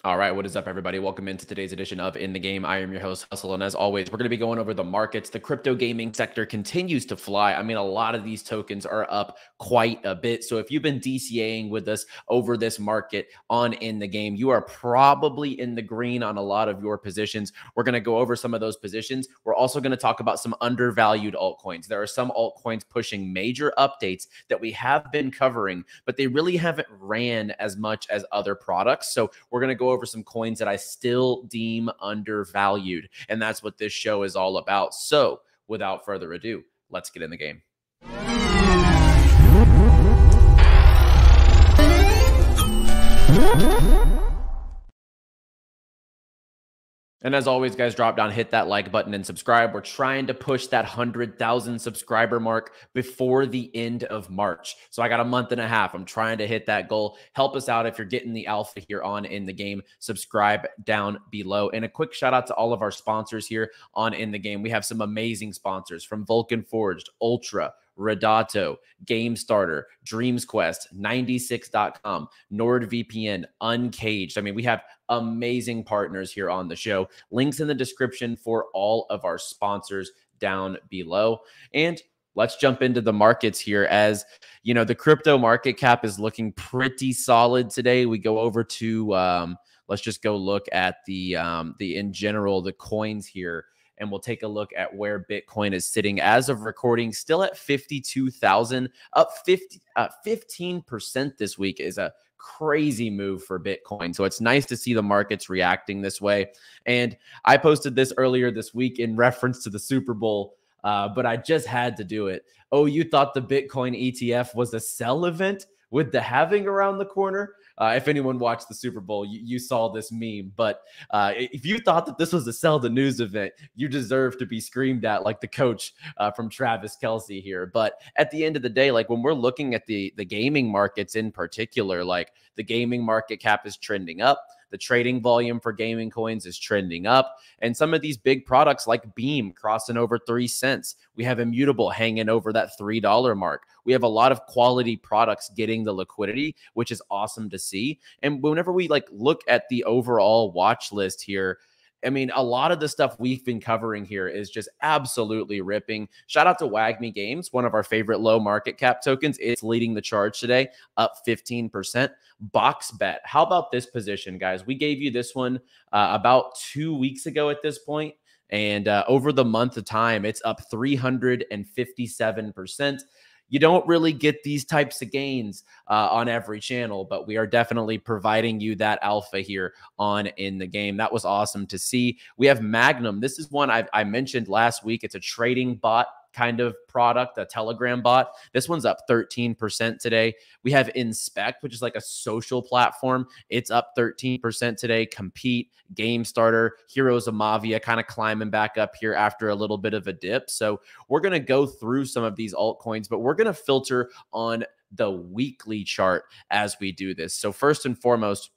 All right, what is up, everybody? Welcome into today's edition of In the Game. I am your host, Hustle, and as always, we're going to be going over the markets. The crypto gaming sector continues to fly. I mean, a lot of these tokens are up quite a bit. So if you've been DCAing with us over this market on In the Game, you are probably in the green on a lot of your positions. We're going to go over some of those positions. We're also going to talk about some undervalued altcoins. There are some altcoins pushing major updates that we have been covering, but they really haven't ran as much as other products. So we're going to go over some coins that I still deem undervalued. And that's what this show is all about. So without further ado, let's get in the game. And as always, guys, drop down, hit that like button and subscribe. We're trying to push that 100,000 subscriber mark before the end of March. So I got a month and a half. I'm trying to hit that goal. Help us out if you're getting the alpha here on In the Game. Subscribe down below. And a quick shout out to all of our sponsors here on In the Game. We have some amazing sponsors from Vulcan Forged, Ultra, Redato, Gamestarter, DreamsQuest, 96.com, NordVPN, Uncaged. I mean, we have amazing partners here on the show. Links in the description for all of our sponsors down below. And let's jump into the markets here. As you know, the crypto market cap is looking pretty solid today. We go over to, let's just go look at the in general, the coins here. And we'll take a look at where Bitcoin is sitting as of recording, still at 52,000, up 15% this week is a crazy move for Bitcoin. So it's nice to see the markets reacting this way. And I posted this earlier this week in reference to the Super Bowl, but I just had to do it. Oh, you thought the Bitcoin ETF was a sell event with the halving around the corner? If anyone watched the Super Bowl, you saw this meme. But if you thought that this was a sell the news event, you deserve to be screamed at like the coach from 𝗨𝗏𝗏𝗏 here. But at the end of the day, like when we're looking at the gaming markets in particular, like the gaming market cap is trending up. The trading volume for gaming coins is trending up. And some of these big products like Beam crossing over 3 cents. We have Immutable hanging over that $3 mark. We have a lot of quality products getting the liquidity, which is awesome to see. And whenever we like look at the overall watch list here, I mean, a lot of the stuff we've been covering here is just absolutely ripping. Shout out to WAGMI Games, one of our favorite low market cap tokens. It's leading the charge today, up 15%. BoxBet. How about this position, guys? We gave you this one about 2 weeks ago at this point. And over the month of time, it's up 357%. You don't really get these types of gains on every channel, but we are definitely providing you that alpha here on In the Game. That was awesome to see. We have Magnum. This is one I mentioned last week. It's a trading bot kind of product, a Telegram bot. This one's up 13% today. We have Inspect, which is like a social platform. It's up 13% today. Compete, Gamestarter, 𝗨𝗏𝗏𝗏𝗏 kind of climbing back up here after a little bit of a dip. So we're going to go through some of these altcoins, but we're going to filter on the weekly chart as we do this. So first and foremost,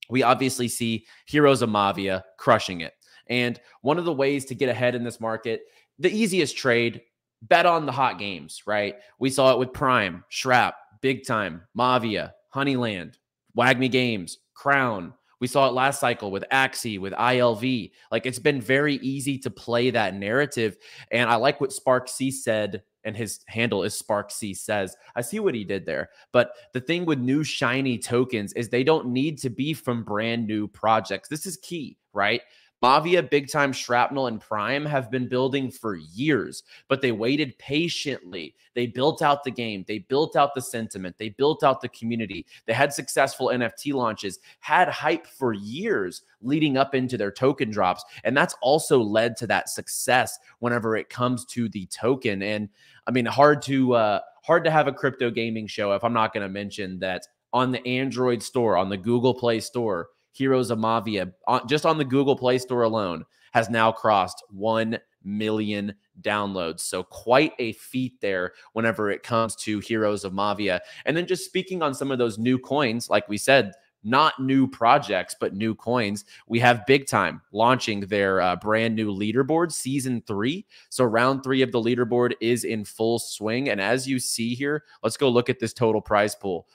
we obviously see 𝗨𝗏𝗏𝗏𝗏 crushing it. And one of the ways to get ahead in this market, the easiest trade, bet on the hot games, right? We saw it with Prime, Shrap, Big Time, Mavia, Honeyland, WAGMI Games, Crown. We saw it last cycle with Axie, with ILV. Like, it's been very easy to play that narrative. And I like what SparkC said, and his handle is SparkC Says. I see what he did there. But the thing with new shiny tokens is they don't need to be from brand new projects. This is key, right? Mavia, Big Time, Shrapnel, and Prime have been building for years, but they waited patiently. They built out the game. They built out the sentiment. They built out the community. They had successful NFT launches, had hype for years leading up into their token drops. And that's also led to that success whenever it comes to the token. And I mean, hard to have a crypto gaming show if I'm not going to mention that on the Android store, on the Google Play Store, 𝗨𝗏𝗏𝗏𝗏, just on the Google Play Store alone, has now crossed 1 million downloads. So quite a feat there whenever it comes to 𝗨𝗏𝗏𝗏𝗏. And then just speaking on some of those new coins, like we said, not new projects, but new coins. We have Big Time launching their brand new leaderboard, Season 3. So round 3 of the leaderboard is in full swing. And as you see here, let's go look at this total prize pool.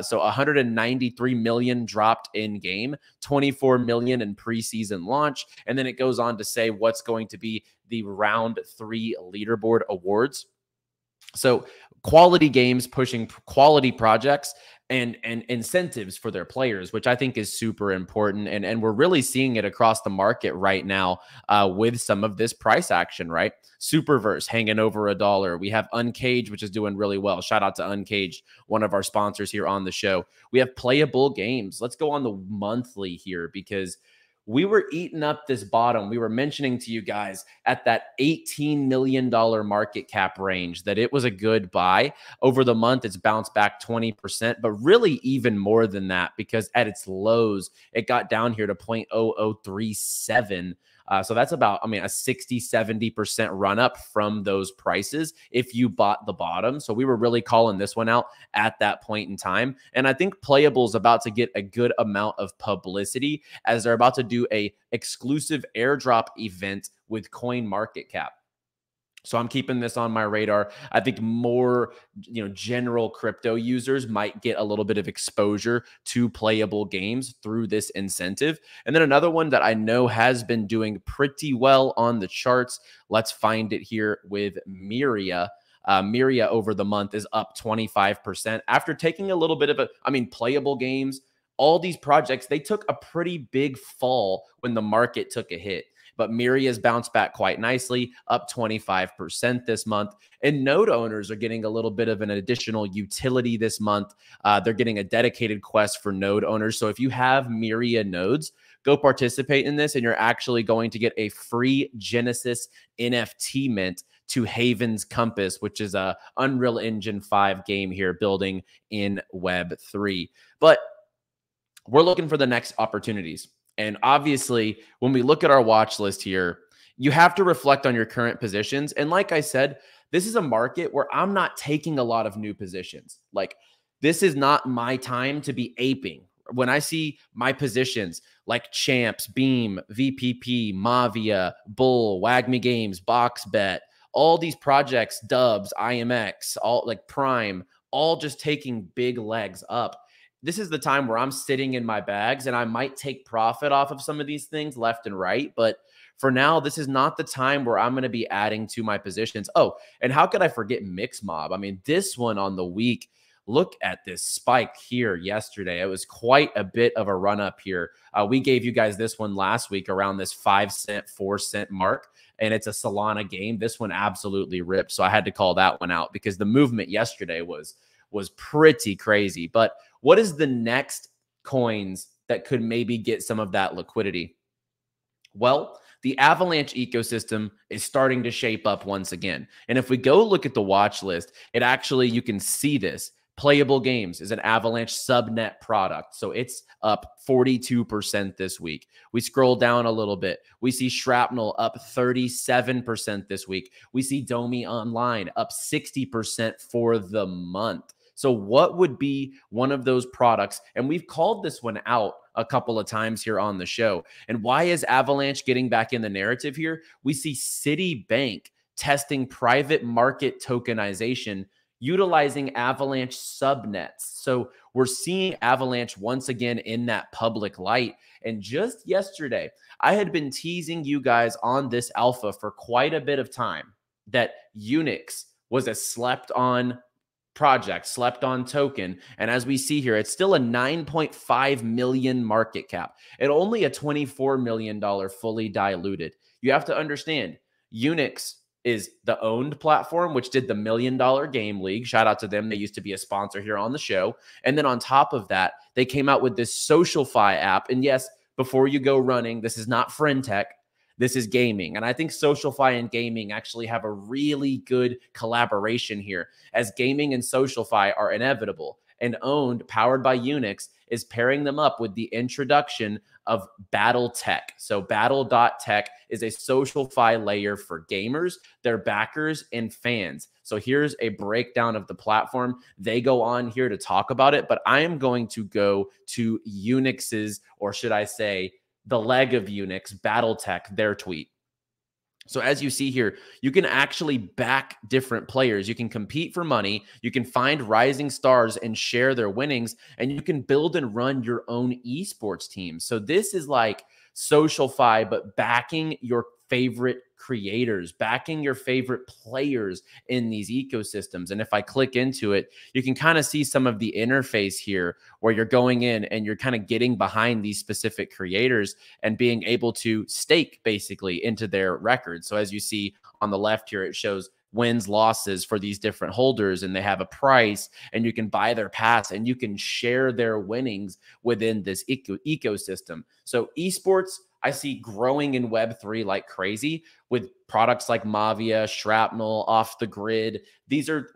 So 193 million dropped in game, 24 million in preseason launch. And then it goes on to say what's going to be the round 3 leaderboard awards. So quality games pushing quality projects and incentives for their players, which I think is super important. And we're really seeing it across the market right now with some of this price action, right? Superverse hanging over $1. We have Uncaged, which is doing really well. Shout out to Uncaged, one of our sponsors here on the show. We have Playable Games. Let's go on the monthly here because we were eating up this bottom. We were mentioning to you guys at that $18 million market cap range that it was a good buy. Over the month, it's bounced back 20%, but really even more than that because at its lows, it got down here to 0.0037. So that's about, I mean, a 60-70% run up from those prices if you bought the bottom. So we were really calling this one out at that point in time. And I think Playable is about to get a good amount of publicity as they're about to do a exclusive airdrop event with CoinMarketCap. So I'm keeping this on my radar. I think more, general crypto users might get a little bit of exposure to Playable Games through this incentive. And then another one that I know has been doing pretty well on the charts. Let's find it here with Myria. Myria over the month is up 25% after taking a little bit of Playable Games. All these projects, they took a pretty big fall when the market took a hit. But Myria's bounced back quite nicely, up 25% this month. And node owners are getting a little bit of an additional utility this month. They're getting a dedicated quest for node owners. So if you have Myria nodes, go participate in this, and you're actually going to get a free Genesis NFT mint to Haven's Compass, which is a Unreal Engine 5 game here building in Web3. But we're looking for the next opportunities. And obviously, when we look at our watch list here, you have to reflect on your current positions. And like I said, this is a market where I'm not taking a lot of new positions. Like, this is not my time to be aping. When I see my positions like Champs, Beam, VPP, Mavia, Bull, Wagme Games, BoxBet, all these projects, Dubs, IMX, all like Prime, all just taking big legs up. This is the time where I'm sitting in my bags and I might take profit off of some of these things left and right. But for now, this is not the time where I'm going to be adding to my positions. Oh, and how could I forget Mixmob? I mean, this one on the week, look at this spike here yesterday. It was quite a bit of a run up here. We gave you guys this one last week around this 5 cent, 4 cent mark. And it's a Solana game. This one absolutely ripped. So I had to call that one out because the movement yesterday was pretty crazy. But what is the next coins that could maybe get some of that liquidity? Well, the Avalanche ecosystem is starting to shape up once again. And if we go look at the watch list, it actually, you can see this. Playable Games is an Avalanche subnet product. So it's up 42% this week. We scroll down a little bit. We see Shrapnel up 37% this week. We see Domi Online up 60% for the month. So what would be one of those products? And we've called this one out a couple of times here on the show. And why is Avalanche getting back in the narrative here? We see Citibank testing private market tokenization utilizing Avalanche subnets. So we're seeing Avalanche once again in that public light. And just yesterday, I had been teasing you guys on this alpha for quite a bit of time that Unix was a slept on project, slept on token. And as we see here, it's still a 9.5 million market cap and only a $24 million fully diluted. You have to understand, Unix is the owned platform, which did the $1 million game league. Shout out to them. They used to be a sponsor here on the show. And then on top of that, they came out with this SocialFi app. And yes, before you go running, this is not friend tech. This is gaming. And I think SocialFi and gaming actually have a really good collaboration here, as gaming and SocialFi are inevitable. And owned, powered by Unix, is pairing them up with the introduction of BattleTech. So Battle.tech is a SocialFi layer for gamers, their backers, and fans. So here's a breakdown of the platform. They go on here to talk about it, but I am going to go to Unix's, or should I say, the leg of Unix, BattleTech, their tweet. So as you see here, you can actually back different players. You can compete for money. You can find rising stars and share their winnings, and you can build and run your own esports team. So this is like SocialFi, but backing your favorite creators, backing your favorite players in these ecosystems. And if I click into it, you can kind of see some of the interface here where you're going in and you're kind of getting behind these specific creators and being able to stake basically into their records. So as you see on the left here, it shows wins, losses for these different holders, and they have a price, and you can buy their pass and you can share their winnings within this ecosystem. So esports, I see growing in Web3 like crazy with products like Mavia, Shrapnel, Off the Grid.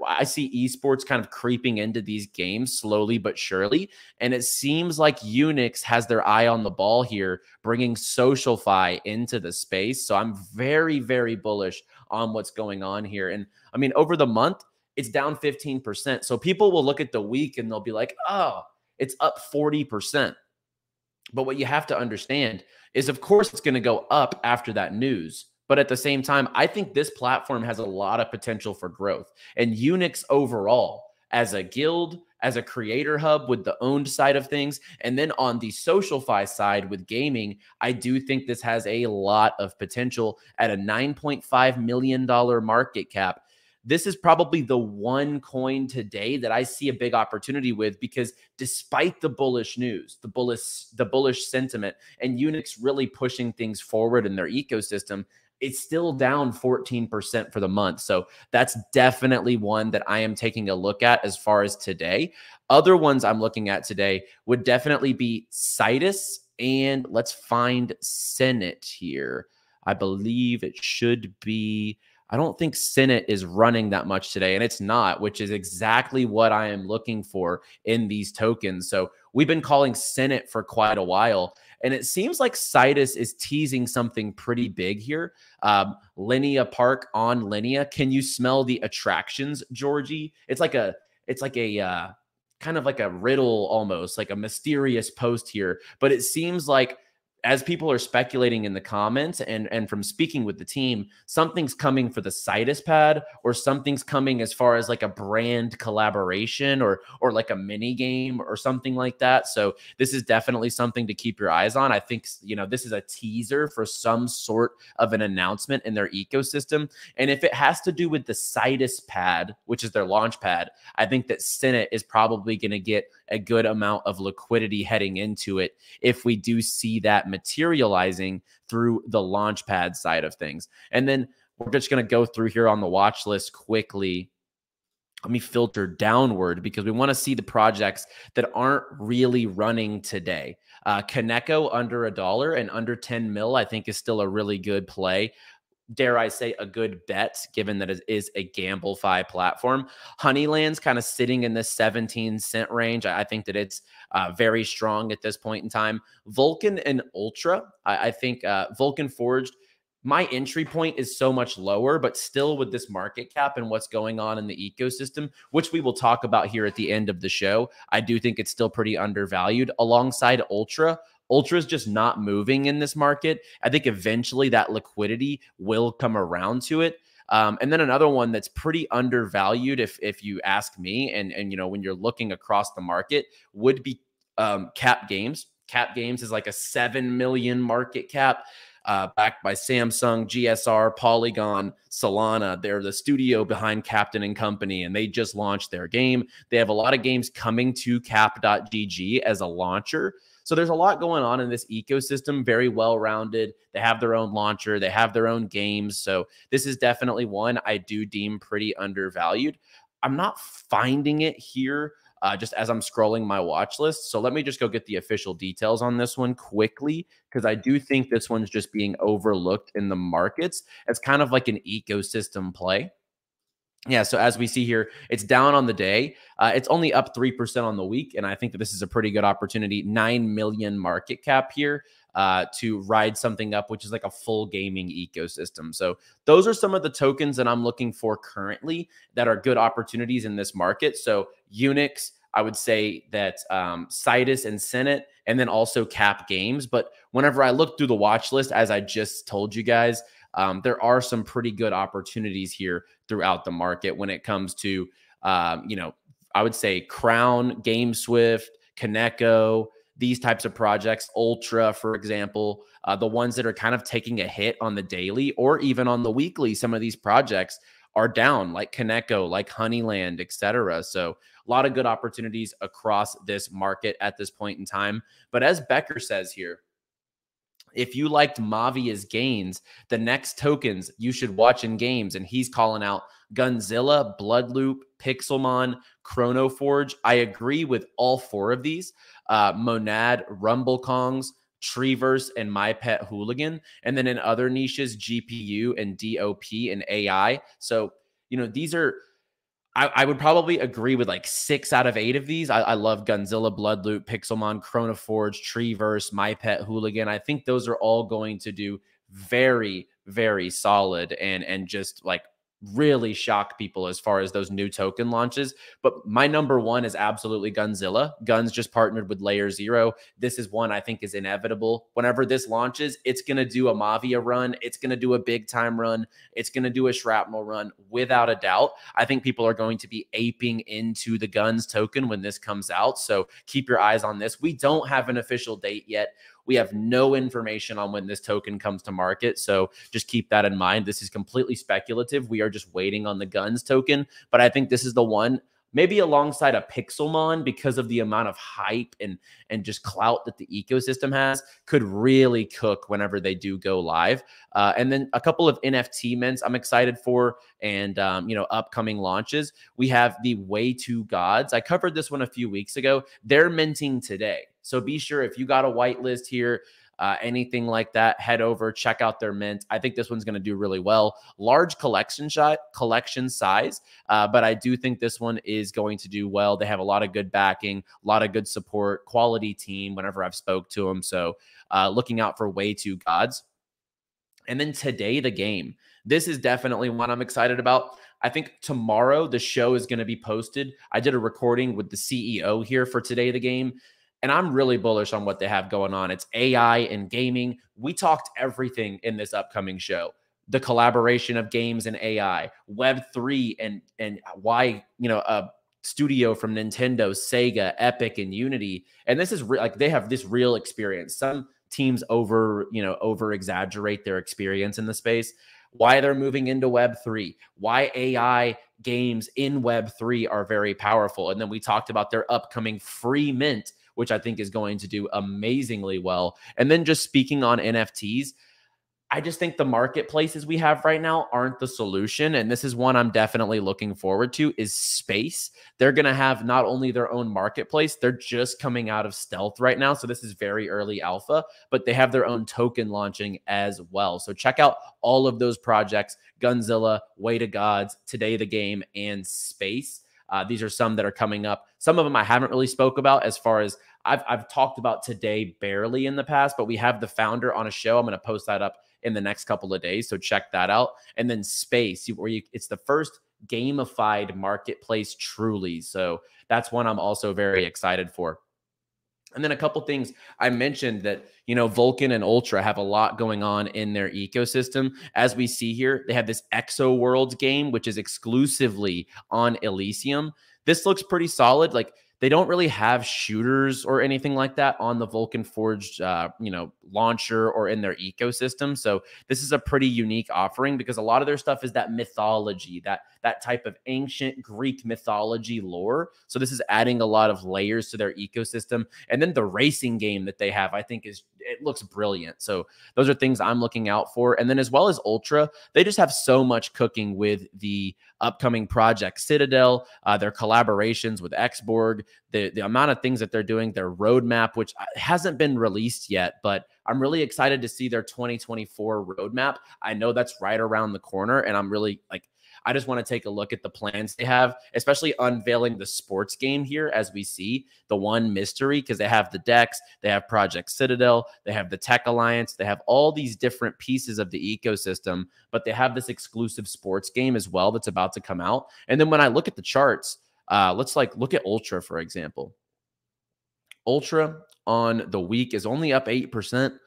I see esports kind of creeping into these games slowly but surely. And it seems like Unix has their eye on the ball here, bringing SocialFi into the space. So I'm very, very bullish on what's going on here. And I mean, over the month, it's down 15%. So people will look at the week and they'll be like, oh, it's up 40%. But what you have to understand is, of course, it's going to go up after that news. But at the same time, I think this platform has a lot of potential for growth. And Unix overall, as a guild, as a creator hub with the owned side of things, and then on the SocialFi side with gaming, I do think this has a lot of potential at a $9.5 million market cap. This is probably the one coin today that I see a big opportunity with, because despite the bullish news, the bullish sentiment, and Unix really pushing things forward in their ecosystem, it's still down 14% for the month. So that's definitely one that I am taking a look at as far as today. Other ones I'm looking at today would definitely be Citus, and let's find Senate here. I believe it should be... I don't think Senate is running that much today, and it's not, which is exactly what I am looking for in these tokens. So we've been calling Senate for quite a while, and it seems like Citus is teasing something pretty big here. Linea Park on Linea. Can you smell the attractions, Georgie? It's like a kind of like a riddle, almost like a mysterious post here, but it seems like, as people are speculating in the comments and from speaking with the team, something's coming for the Citus pad, or something's coming as far as like a brand collaboration or like a mini game or something like that. So this is definitely something to keep your eyes on. I think, you know, this is a teaser for some sort of an announcement in their ecosystem. And if it has to do with the Citus pad, which is their launch pad, I think that Senate is probably going to get a good amount of liquidity heading into it if we do see that materializing through the Launchpad side of things. And then we're just going to go through here on the watch list quickly. Let me filter downward because we want to see the projects that aren't really running today. Kaneko under $1 and under 10 mil, I think, is still a really good play. Dare I say, a good bet, given that it is a GambleFi platform. Honeyland's kind of sitting in the 17-cent range. I think that it's very strong at this point in time. Vulcan and Ultra, I think Vulcan Forged, my entry point is so much lower, but still with this market cap and what's going on in the ecosystem, which we will talk about here at the end of the show, I do think it's still pretty undervalued alongside Ultra. Ultra is just not moving in this market. I think eventually that liquidity will come around to it. And then another one that's pretty undervalued, if you ask me, and you know, when you're looking across the market, would be Cap Games. Cap Games is like a 7 million market cap, backed by Samsung, GSR, Polygon, Solana. They're the studio behind Captain and Company, and they just launched their game. They have a lot of games coming to cap.gg as a launcher. So there's a lot going on in this ecosystem, very well-rounded. They have their own launcher. They have their own games. So this is definitely one I do deem pretty undervalued. I'm not finding it here just as I'm scrolling my watch list. So let me just go get the official details on this one quickly, because I do think this one's just being overlooked in the markets as kind of like an ecosystem play. Yeah, so as we see here, it's down on the day. It's only up 3% on the week, and I think that this is a pretty good opportunity. 9 million market cap here to ride something up, which is like a full gaming ecosystem. So those are some of the tokens that I'm looking for currently that are good opportunities in this market. So Unix, I would say that Citus and Senate, and then also Cap Games. But whenever I look through the watch list, as I just told you guys, there are some pretty good opportunities here throughout the market when it comes to, I would say Crown, GameSwift, Kaneko, these types of projects, Ultra, for example, the ones that are kind of taking a hit on the daily or even on the weekly. Some of these projects are down, like Kaneko, like Honeyland, etc. So a lot of good opportunities across this market at this point in time. But as Becker says here, if you liked Mavia's gains, the next tokens you should watch in games, and he's calling out Gunzilla, Bloodloop, Pixelmon, Chronoforge. I agree with all four of these. Monad, Rumblekongs, Treeverse, and My Pet Hooligan. And then in other niches, GPU and DOP and AI. So, these are, I would probably agree with like 6 out of 8 of these. I love Gunzilla, Bloodloop, Pixelmon, Chronoforge, Treeverse, My Pet Hooligan. I think those are all going to do very, very solid and just like really shock people as far as those new token launches. But my number one is absolutely Gunzilla. Guns just partnered with 𝗨𝗟𝗧𝗏. This is one I think is inevitable. Whenever this launches, it's going to do a Mavia run. It's going to do a big time run. It's going to do a shrapnel run without a doubt. I think people are going to be aping into the Guns token when this comes out. So keep your eyes on this. We don't have an official date yet. We have no information on when this token comes to market. So just keep that in mind. This is completely speculative. We are just waiting on the Guns token. But I think this is the one, maybe alongside a Pixelmon, because of the amount of hype and just clout that the ecosystem has, could really cook whenever they do go live. And then a couple of NFT mints I'm excited for, and upcoming launches. We have the 𝗦𝗡𝗙𝗏𝗏𝗚. I covered this one a few weeks ago. They're minting today. So be sure, if you got a whitelist here, anything like that, head over, check out their mint. I think this one's going to do really well. Large collection size, but I do think this one is going to do well. They have a lot of good backing, a lot of good support, quality team whenever I've spoke to them. So looking out for 𝗦𝗡𝗙𝗏𝗏𝗚. And then Today the Game. This is definitely one I'm excited about. I think tomorrow the show is going to be posted. I did a recording with the CEO here for Today the Game, and I'm really bullish on what they have going on. It's AI and gaming. We talked everything in this upcoming show. The collaboration of games and AI, Web3 and why, a studio from Nintendo, Sega, Epic, and Unity. And this is like they have this real experience. Some teams over exaggerate their experience in the space. Why they're moving into Web3, why AI games in Web3 are very powerful. And then we talked about their upcoming free mint, which I think is going to do amazingly well. And then just speaking on NFTs, I just think the marketplaces we have right now aren't the solution. And this is one I'm definitely looking forward to, is Space. They're going to have not only their own marketplace, they're just coming out of stealth right now. So this is very early alpha, but they have their own token launching as well. So check out all of those projects: Gunzilla, 𝗦𝗡𝗙𝗏𝗏𝗚, Today the Game, and Space. These are some that are coming up. Some of them I haven't really spoke about, as far as I've talked about Today barely in the past, but we have the founder on a show. I'm going to post that up in the next couple of days, so check that out. And then Space, it's the first gamified marketplace truly. So that's one I'm also very excited for. And then a couple things I mentioned that, Vulcan and Ultra have a lot going on in their ecosystem. As we see here, they have this Exo Worlds game, which is exclusively on Elysium. This looks pretty solid. Like, they don't really have shooters or anything like that on the Vulcan Forged, launcher or in their ecosystem. So this is a pretty unique offering, because a lot of their stuff is that mythology, that type of ancient Greek mythology lore. So this is adding a lot of layers to their ecosystem. And then the racing game that they have, I think it looks brilliant. So those are things I'm looking out for. And then as well as Ultra, they just have so much cooking with the upcoming project Citadel, their collaborations with Xborg, the amount of things that they're doing, their roadmap, which hasn't been released yet, but I'm really excited to see their 2024 roadmap. I know that's right around the corner, and I'm really I just want to take a look at the plans they have, especially unveiling the sports game here as we see the one mystery, because they have the decks, they have Project Citadel, they have the Tech Alliance, they have all these different pieces of the ecosystem, but they have this exclusive sports game as well that's about to come out. And then when I look at the charts, let's look at Ultra, for example. Ultra on the week is only up 8%.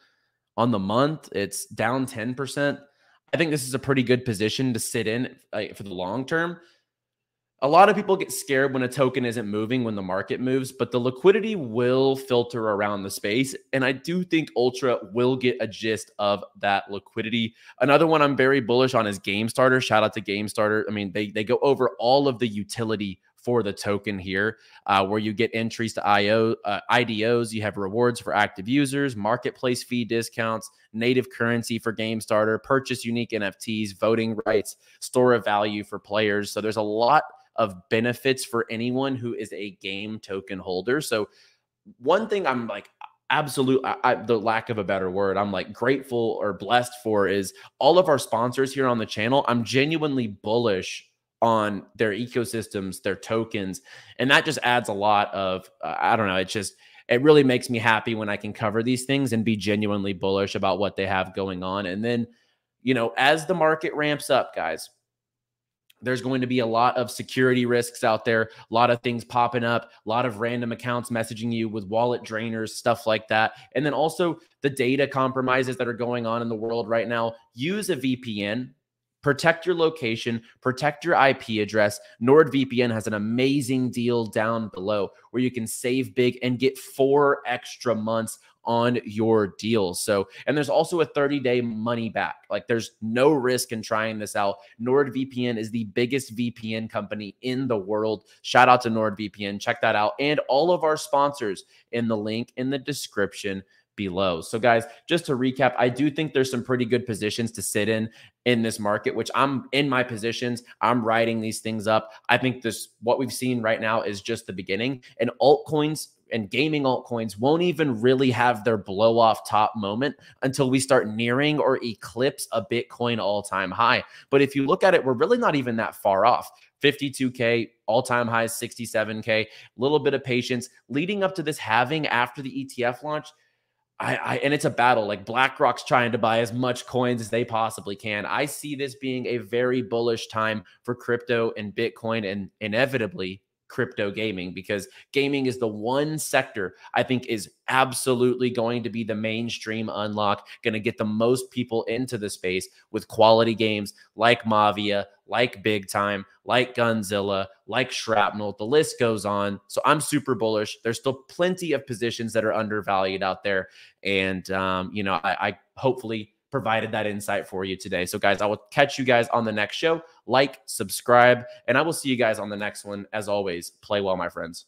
On the month, it's down 10%. I think this is a pretty good position to sit in for the long term. A lot of people get scared when a token isn't moving when the market moves, but the liquidity will filter around the space. And I do think Ultra will get a gist of that liquidity. Another one I'm very bullish on is Gamestarter. Shout out to Gamestarter. I mean, they go over all of the utility for the token here, where you get entries to IDOs, you have rewards for active users, marketplace fee discounts, native currency for Gamestarter, purchase unique NFTs, voting rights, store of value for players. So there's a lot of benefits for anyone who is a game token holder. So one thing I'm like the lack of a better word, I'm like grateful or blessed for is all of our sponsors here on the channel. I'm genuinely bullish on their ecosystems, their tokens. And that just adds a lot of, I don't know, it really makes me happy when I can cover these things and be genuinely bullish about what they have going on. And then, you know, as the market ramps up, guys, there's going to be a lot of security risks out there, a lot of things popping up, a lot of random accounts messaging you with wallet drainers, stuff like that. And then also the data compromises that are going on in the world right now. Use a VPN. Protect your location, protect your IP address. NordVPN has an amazing deal down below where you can save big and get 4 extra months on your deals. So, and there's also a 30-day money back. Like there's no risk in trying this out. NordVPN is the biggest VPN company in the world. Shout out to NordVPN. Check that out. And all of our sponsors in the link in the description below. So guys, just to recap, I do think there's some pretty good positions to sit in this market, which I'm in my positions. I'm writing these things up. I think what we've seen right now is just the beginning, and altcoins and gaming altcoins won't even really have their blow off top moment until we start nearing or eclipse a Bitcoin all-time high. But if you look at it, we're really not even that far off. 52K, all-time high 67K, a little bit of patience leading up to this halving after the ETF launch. And it's a battle. Like BlackRock's trying to buy as much coins as they possibly can. I see this being a very bullish time for crypto and Bitcoin and inevitably crypto gaming, because gaming is the one sector I think is absolutely going to be the mainstream unlock, going to get the most people into the space with quality games like Mafia, like Big Time, like Gunzilla, like Shrapnel. The list goes on. So I'm super bullish. There's still plenty of positions that are undervalued out there. And, you know, I hopefully provided that insight for you today. So guys, I will catch you guys on the next show. Like, subscribe, and I will see you guys on the next one. As always, play well, my friends.